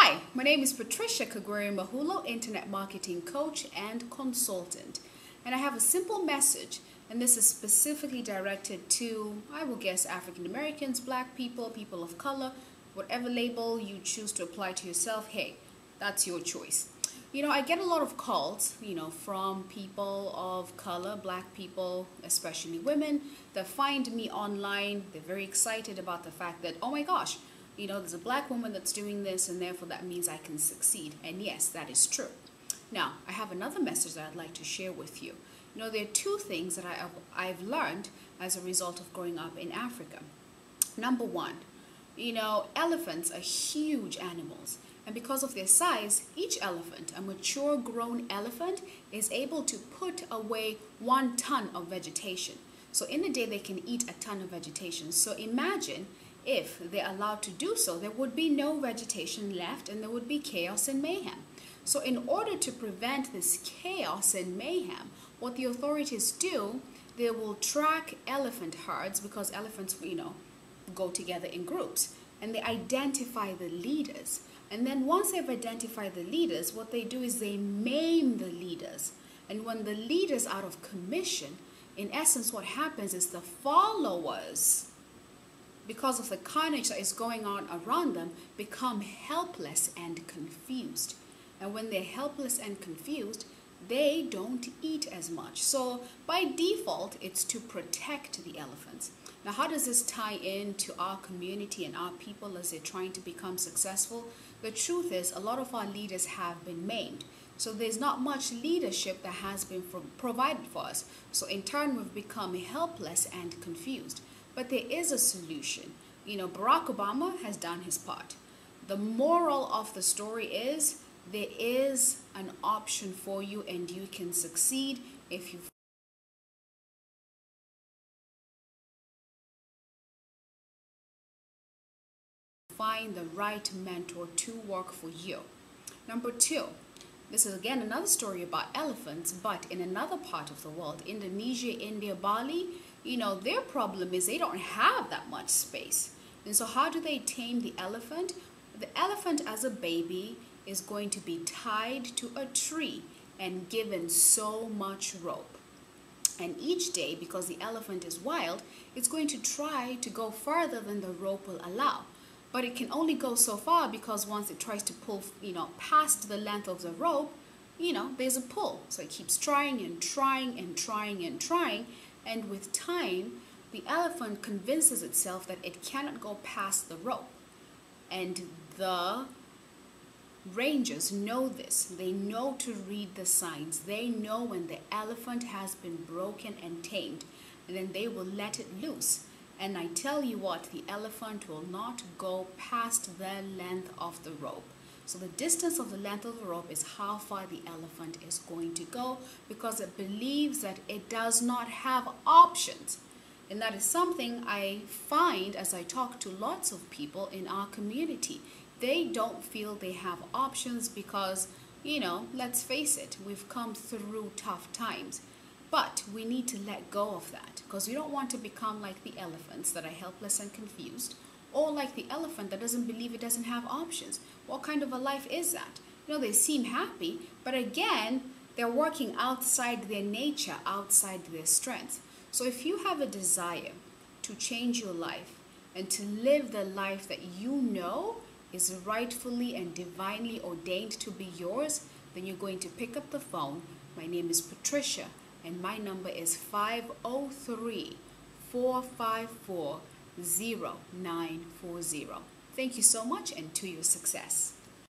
Hi, my name is Patricia Kagweri Mahulo, Internet Marketing Coach and Consultant. And I have a simple message, and this is specifically directed to, I will guess, African Americans, Black people, people of color, whatever label you choose to apply to yourself. Hey, that's your choice. I get a lot of calls, from people of color, Black people, especially women, that find me online. They're very excited about the fact that, oh my gosh, there's a Black woman that's doing this, and therefore that means I can succeed. And yes, that is true. Now, I have another message that I'd like to share with you. There are two things that I've learned as a result of growing up in Africa. Number one, elephants are huge animals. And because of their size, each elephant, a mature grown elephant, is able to put away 1 ton of vegetation. So in a day, they can eat a ton of vegetation. So imagine if they're allowed to do so, there would be no vegetation left and there would be chaos and mayhem. So in order to prevent this chaos and mayhem, what the authorities do, they will track elephant herds, because elephants, go together in groups, and they identify the leaders. And then once they've identified the leaders, what they do is they maim the leaders. And when the leaders are out of commission, in essence what happens is the followers, because of the carnage that is going on around them, become helpless and confused. And when they're helpless and confused, they don't eat as much. So by default, it's to protect the elephants. Now, how does this tie into our community and our people as they're trying to become successful? The truth is, a lot of our leaders have been maimed. So there's not much leadership that has been provided for us. So in turn, we've become helpless and confused. But there is a solution. Barack Obama has done his part. The moral of the story is there is an option for you, and you can succeed if you find the right mentor to work for you. Number two, this is again another story about elephants, but in another part of the world, Indonesia, India, Bali, their problem is they don't have that much space. And so how do they tame the elephant? The elephant as a baby is going to be tied to a tree and given so much rope. And each day, because the elephant is wild, it's going to try to go further than the rope will allow. But it can only go so far, because once it tries to pull, past the length of the rope, there's a pull. So it keeps trying and trying and trying and trying. And with time, the elephant convinces itself that it cannot go past the rope. And the rangers know this. They know to read the signs. They know when the elephant has been broken and tamed, and then they will let it loose. And I tell you what, the elephant will not go past the length of the rope. So the distance of the length of the rope is how far the elephant is going to go, because it believes that it does not have options. And that is something I find as I talk to lots of people in our community. They don't feel they have options because, let's face it, we've come through tough times. But we need to let go of that, because we don't want to become like the elephants that are helpless and confused, or like the elephant that doesn't believe it doesn't have options. What kind of a life is that? They seem happy, but again, they're working outside their nature, outside their strength. So if you have a desire to change your life and to live the life that is rightfully and divinely ordained to be yours, then you're going to pick up the phone. My name is Patricia, and my number is 503-454-0940. Thank you so much, and to your success.